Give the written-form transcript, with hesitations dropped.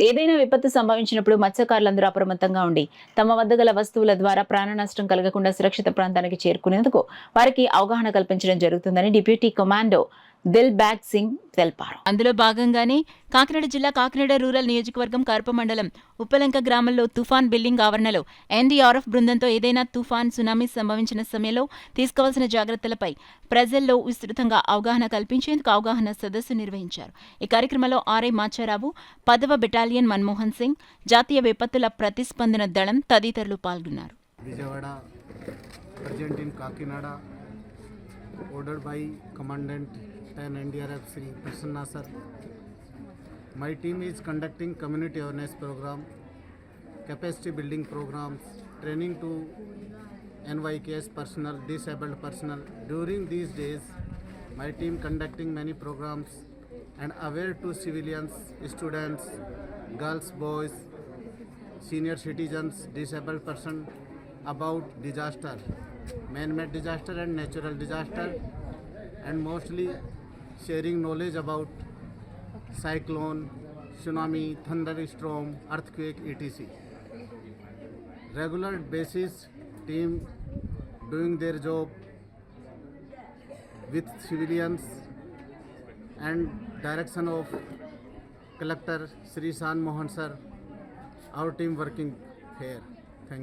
ఏదైనా విపత్తు సంభవించినప్పుడు మత్స్యకారులందరూ అప్రమత్తంగా ఉండి తమ వద్ద గల వస్తువుల ద్వారా ప్రాణ నష్టం కలగకుండా సురక్షిత ప్రాంతానికి చేరుకునేందుకు వారికి అవగాహన కల్పించడం జరుగుతుందని డిప్యూటీ కమాండో దిల్బాగ్ సింగ్ తెలిపారు. అందులో భాగంగానే కాకినాడ జిల్లా కాకినాడ రూరల్ నియోజకవర్గం కరప మండలం ఉప్పలంక గ్రామంలో తుఫాన్ బిల్డింగ్ ఆవరణలో ఎన్డీఆర్ఎఫ్ బృందంతో ఏదైనా తుఫాన్ సునామీ సంభవించిన సమయంలో తీసుకోవాల్సిన జాగ్రత్తలపై ప్రజల్లో విస్తృతంగా అవగాహన కల్పించేందుకు అవగాహన సదస్సు నిర్వహించారు. ఈ కార్యక్రమంలో ఆర్ఐ మాచారావు, 10వ బెటాలియన్ మన్మోహన్ సింగ్, జాతీయ విపత్తుల ప్రతిస్పందన దళం తదితరులు పాల్గొన్నారు. Vijayawada present in Kakinada, ordered by Commandant 10 NDRF Sri Prasanna Sir. My team is conducting community awareness program, capacity building programs, training to NYKS personnel, disabled personnel. During these days, my team conducting many programs and aware to civilians, students, girls, boys, senior citizens, disabled person about disaster, man-made disaster and natural disaster, and mostly sharing knowledge about cyclone, tsunami, thunderstorm, earthquake, etc. Regular basis team doing their job with civilians and direction of Collector Sri San Mohan Sir, our team working here.